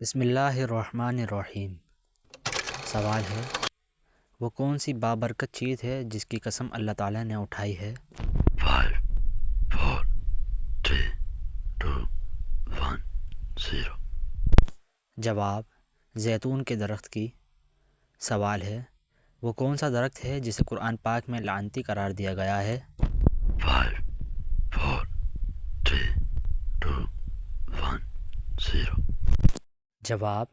بسم اللہ الرحمن الرحیم۔ سوال ہے، وہ کون سی بابرکت چیز ہے جس کی قسم اللہ تعالیٰ نے اٹھائی ہے؟ 5 4 3 2 1 0۔ جواب، زیتون کے درخت کی۔ سوال ہے، وہ کون سا درخت ہے جسے قرآن پاک میں لعنتی قرار دیا گیا ہے؟ 5 4 3 2 1 0۔ جواب،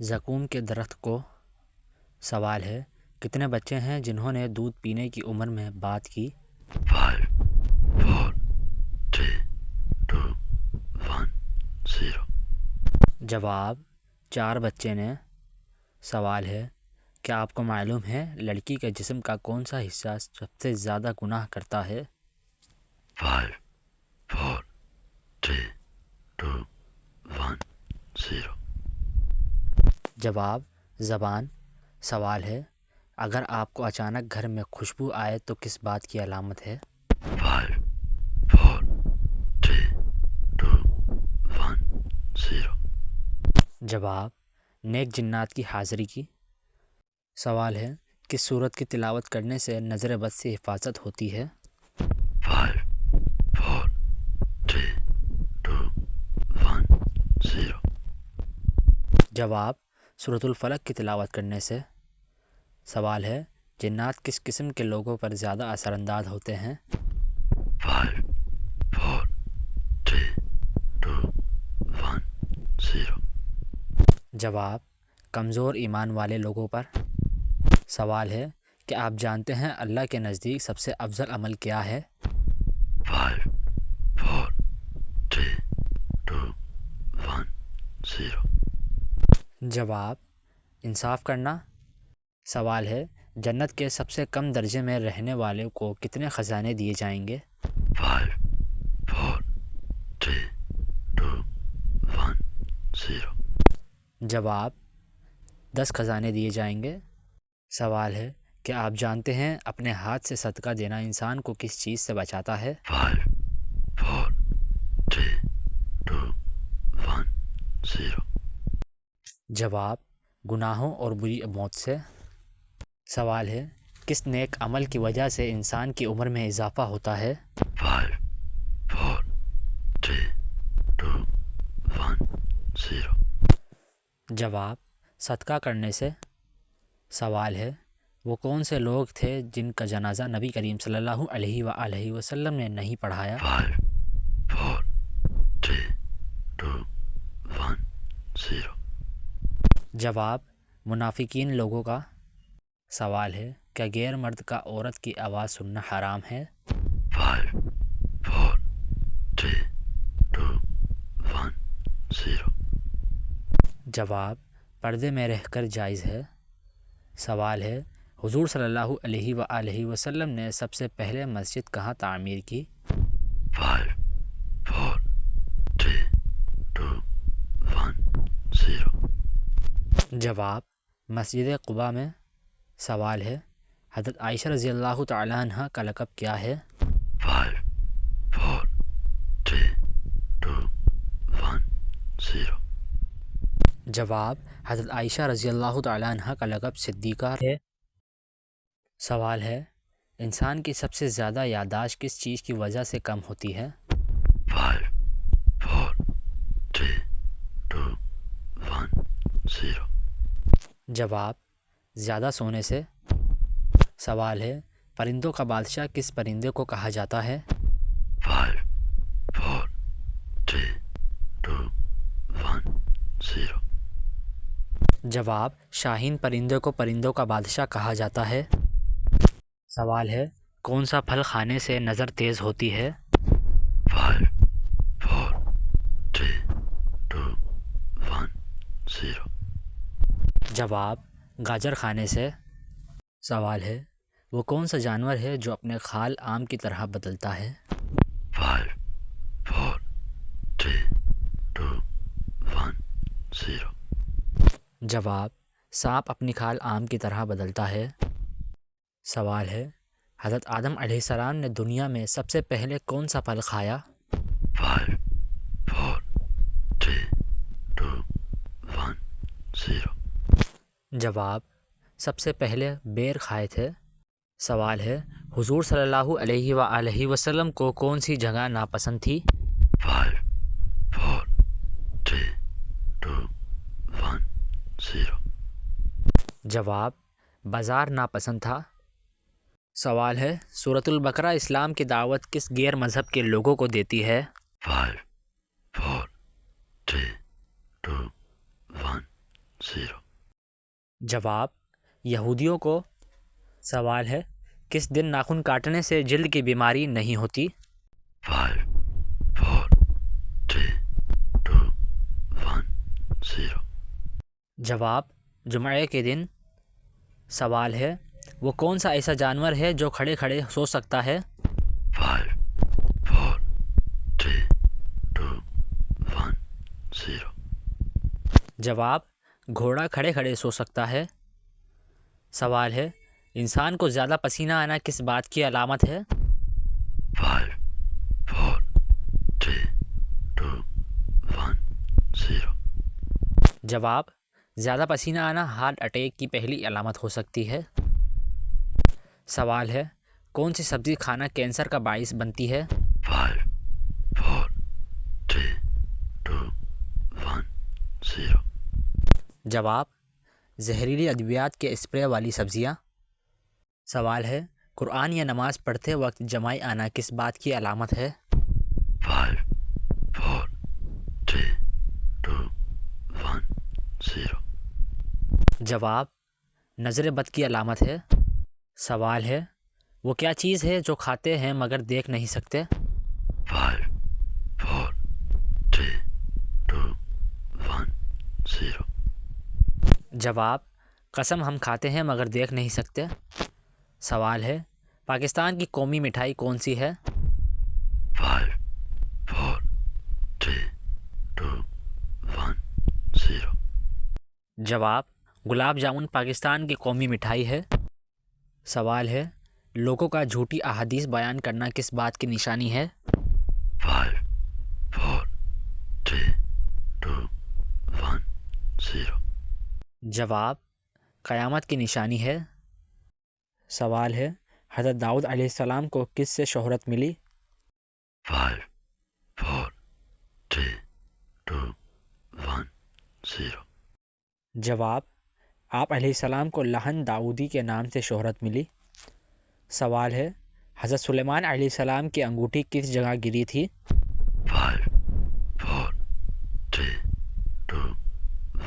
زقوم کے درخت کو۔ سوال ہے، کتنے بچے ہیں جنہوں نے دودھ پینے کی عمر میں بات کی؟ 5 4 3 2 1 0۔ جواب، 4 بچے نے۔ سوال ہے، کیا آپ کو معلوم ہے لڑکی کے جسم کا کون سا حصہ سب سے زیادہ گناہ کرتا ہے؟ 5 4 3 2 1 0۔ جواب، زبان۔ سوال ہے، اگر آپ کو اچانک گھر میں خوشبو آئے تو کس بات کی علامت ہے؟ 5 4 3 2 1 0۔ جواب، نیک جنات کی حاضری کی۔ سوال ہے، کس سورت کی تلاوت کرنے سے نظر بد سے حفاظت ہوتی ہے؟ 5 4 3 2 1 0۔ جواب، سورۃ الفلق کی تلاوت کرنے سے۔ سوال ہے، جنات کس قسم کے لوگوں پر زیادہ اثر انداز ہوتے ہیں؟ 5 4 3 2 1 0۔ جواب، کمزور ایمان والے لوگوں پر۔ سوال ہے، کہ آپ جانتے ہیں اللہ کے نزدیک سب سے افضل عمل کیا ہے؟ 5 4 3 2 1 0۔ جواب، انصاف کرنا۔ سوال ہے، جنت کے سب سے کم درجے میں رہنے والے کو کتنے خزانے دیے جائیں گے؟ 5 4 3 2 1 0۔ جواب، 10 خزانے دیے جائیں گے۔ سوال ہے، کیا آپ جانتے ہیں اپنے ہاتھ سے صدقہ دینا انسان کو کس چیز سے بچاتا ہے؟ 5 4 3 2 1 0۔ جواب، گناہوں اور بری موت سے۔ سوال ہے، کس نیک عمل کی وجہ سے انسان کی عمر میں اضافہ ہوتا ہے؟ 5 4 3 2 1 0۔ جواب، صدقہ کرنے سے۔ سوال ہے، وہ کون سے لوگ تھے جن کا جنازہ نبی کریم صلی اللہ علیہ وآلہ وسلم نے نہیں پڑھایا؟ 5 4 3 2 1 0۔ جواب، منافقین لوگوں کا۔ سوال ہے، کیا غیر مرد کا عورت کی آواز سننا حرام ہے؟ 5 4 3 2 1 0۔ جواب، پردے میں رہ کر جائز ہے۔ سوال ہے، حضور صلی اللہ علیہ وآلہ وسلم نے سب سے پہلے مسجد کہاں تعمیر کی؟ 5 4 3 2 1 0۔ جواب، مسجد قباء میں۔ سوال ہے، حضرت عائشہ رضی اللہ تعالیٰ عنہ کا لقب کیا ہے؟ 5 4 3 2 1 0۔ جواب، حضرت عائشہ رضی اللہ تعالیٰ عنہ کا لقب صدیقہ ہے۔ سوال ہے، انسان کی سب سے زیادہ یادداشت کس چیز کی وجہ سے کم ہوتی ہے؟ 5 4 3 2 1 0۔ جواب، زیادہ سونے سے۔ سوال ہے، پرندوں کا بادشاہ کس پرندے کو کہا جاتا ہے؟ 5 4 3 2 1 0۔ جواب، شاہین پرندے کو پرندوں کا بادشاہ کہا جاتا ہے۔ سوال ہے، کون سا پھل کھانے سے نظر تیز ہوتی ہے؟ 5 4 3 2 1 0۔ جواب، گاجر کھانے سے۔ سوال ہے، وہ کون سا جانور ہے جو اپنے کھال آم کی طرح بدلتا ہے؟ 5 4 3 2 1 0۔ جواب، سانپ اپنی کھال آم کی طرح بدلتا ہے۔ سوال ہے، حضرت آدم علیہ السلام نے دنیا میں سب سے پہلے کون سا پھل کھایا؟ 5 4 3 2 1 0 جواب: سب سے پہلے بیر کھائے تھے۔ سوال ہے: حضور صلی اللہ علیہ وآلہ وسلم کو کون سی جگہ ناپسند تھی؟ 5 4 3 2 1 0 جواب: بازار ناپسند تھا۔ سوال ہے: سورۃ البقرہ اسلام کی دعوت کس غیر مذہب کے لوگوں کو دیتی ہے؟ 5 4 3 2 1 0 جواب: یہودیوں کو۔ سوال ہے: کس دن ناخن کاٹنے سے جلد کی بیماری نہیں ہوتی؟ 5 4 3 2 1 0 جواب: جمعے کے دن۔ سوال ہے: وہ کون سا ایسا جانور ہے جو کھڑے کھڑے سو سکتا ہے؟ 5 4 3 2 1 0 جواب: گھوڑا کھڑے کھڑے سو سکتا ہے۔ سوال ہے: انسان کو زیادہ پسینہ آنا کس بات کی علامت ہے؟ 5 4 3 2 1 0 جواب: زیادہ پسینہ آنا ہارٹ اٹیک کی پہلی علامت ہو سکتی ہے۔ سوال ہے: کون سی سبزی کھانا کینسر کا باعث بنتی ہے؟ 5 4 3 2 1 0 جواب: زہریلی ادویات کے اسپرے والی سبزیاں۔ سوال ہے: قرآن یا نماز پڑھتے وقت جمائی آنا کس بات کی علامت ہے؟ 5 4 3 2 1 0 جواب: نظر بد کی علامت ہے۔ سوال ہے: وہ کیا چیز ہے جو کھاتے ہیں مگر دیکھ نہیں سکتے؟ 5 4 3 2 1 0 جواب: قسم ہم کھاتے ہیں مگر دیکھ نہیں سکتے۔ سوال ہے: پاکستان کی قومی مٹھائی کون سی ہے؟ 5 4 3 2 1 0 جواب: گلاب جامن پاکستان کی قومی مٹھائی ہے۔ سوال ہے: لوگوں کا جھوٹی احادیث بیان کرنا کس بات کی نشانی ہے؟ 5 4 3 2 1 0 جواب: قیامت کی نشانی ہے۔ سوال ہے: حضرت داؤد علیہ السلام کو کس سے شہرت ملی؟ 5 4 3 2 1 0 جواب: آپ علیہ السلام کو لہن داؤدی کے نام سے شہرت ملی۔ سوال ہے: حضرت سلیمان علیہ السلام کی انگوٹھی کس جگہ گری تھی؟ 5 4 3 2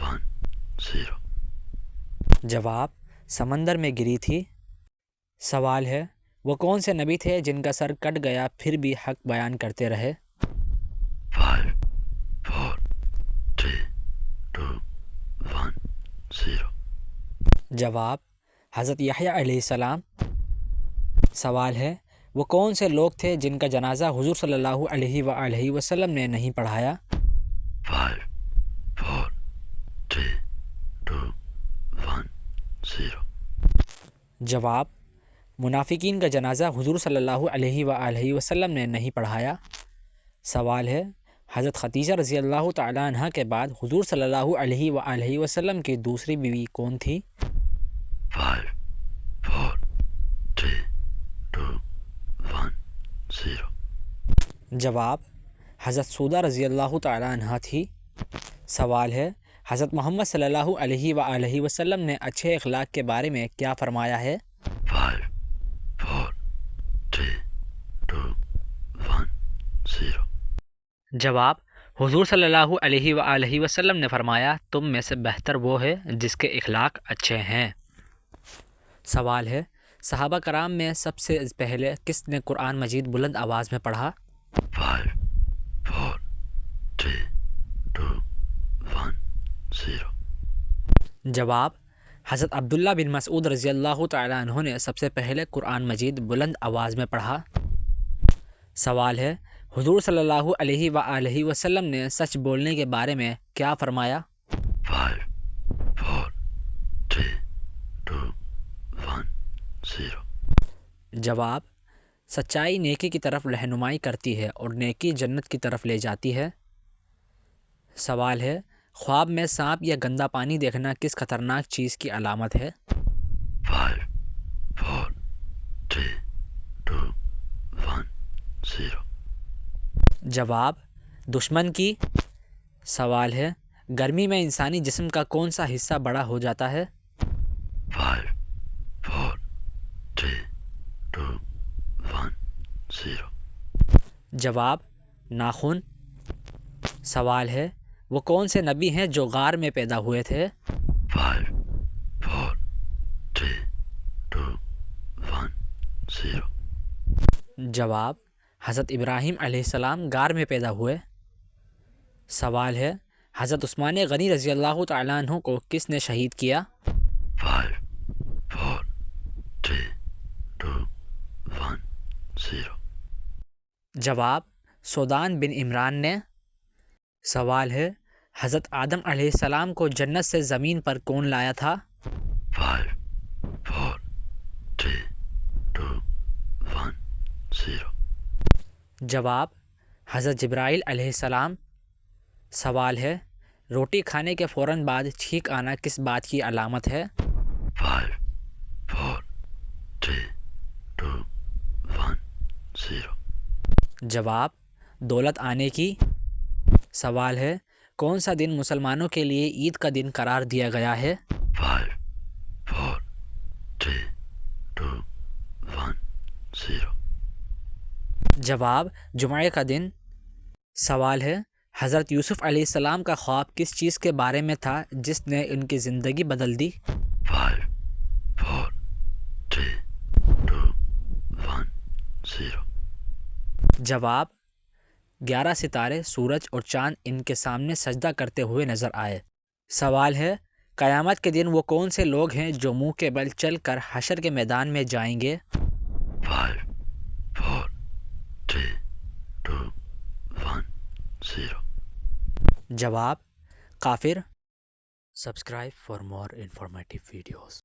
1 0 جواب: سمندر میں گری تھی۔ سوال ہے: وہ کون سے نبی تھے جن کا سر کٹ گیا پھر بھی حق بیان کرتے رہے؟ 5 4 3 2 1 0 جواب: حضرت یحییٰ علیہ السلام۔ سوال ہے: وہ کون سے لوگ تھے جن کا جنازہ حضور صلی اللہ علیہ وآلہ وسلم نے نہیں پڑھایا؟ 5 4 3 2 1 0 جواب: منافقین کا جنازہ حضور صلی اللہ علیہ وآلہ وسلم نے نہیں پڑھایا۔ سوال ہے: حضرت خدیجہ رضی اللہ تعالیٰ عنہ کے بعد حضور صلی اللہ علیہ وآلہ وسلم کی دوسری بیوی کون تھی؟ 5 4 3 2 1 0 جواب: حضرت سودہ رضی اللہ تعالیٰ عنہ تھی۔ سوال ہے: حضرت محمد صلی اللہ علیہ وآلہ وسلم نے اچھے اخلاق کے بارے میں کیا فرمایا ہے؟ 5 4 3 2 1 0 جواب: حضور صلی اللہ علیہ وآلہ وسلم نے فرمایا تم میں سے بہتر وہ ہے جس کے اخلاق اچھے ہیں۔ سوال ہے: صحابہ کرام میں سب سے پہلے کس نے قرآن مجید بلند آواز میں پڑھا؟ 5 4 3 2 1 0 جواب: حضرت عبداللہ بن مسعود رضی اللہ تعالیٰ عنہ نے سب سے پہلے قرآن مجید بلند آواز میں پڑھا۔ سوال ہے: حضور صلی اللہ علیہ وآلہ وسلم نے سچ بولنے کے بارے میں کیا فرمایا؟ 5 4 3 2 1 0 جواب: سچائی نیکی کی طرف رہنمائی کرتی ہے اور نیکی جنت کی طرف لے جاتی ہے۔ سوال ہے: خواب میں سانپ یا گندا پانی دیکھنا کس خطرناک چیز کی علامت ہے؟ 5 4 3 2 1 0 جواب دشمن کی۔ سوال ہے گرمی میں انسانی جسم کا کون سا حصہ بڑا ہو جاتا ہے؟ 5 4 3 2 1 0 جواب ناخن۔ سوال ہے وہ کون سے نبی ہیں جو غار میں پیدا ہوئے تھے؟ 5 4 3 2 1 0 جواب حضرت ابراہیم علیہ السلام غار میں پیدا ہوئے۔ سوال ہے حضرت عثمان غنی رضی اللہ تعالیٰ عنہ کو کس نے شہید کیا؟ 5 4 3 2 1 0 جواب سودان بن عمران نے۔ سوال ہے حضرت آدم علیہ السلام کو جنت سے زمین پر کون لایا تھا؟ 5 4 3 2 1 0 جواب حضرت جبرائیل علیہ السلام۔ سوال ہے روٹی کھانے کے فوراً بعد چھینک آنا کس بات کی علامت ہے؟ 5 4 3 2 1 0 جواب دولت آنے کی۔ سوال ہے کون سا دن مسلمانوں کے لیے عید کا دن قرار دیا گیا ہے؟ 5 4 3 2 1 0 جواب جمعے کا دن۔ سوال ہے حضرت یوسف علیہ السلام کا خواب کس چیز کے بارے میں تھا جس نے ان کی زندگی بدل دی؟ 5 4 3 2 1 0 جواب 11 ستارے سورج اور چاند ان کے سامنے سجدہ کرتے ہوئے نظر آئے۔ سوال ہے قیامت کے دن وہ کون سے لوگ ہیں جو منہ کے بل چل کر حشر کے میدان میں جائیں گے؟ 5 4 3 2 1 0 جواب کافر۔ Subscribe for more informative videos.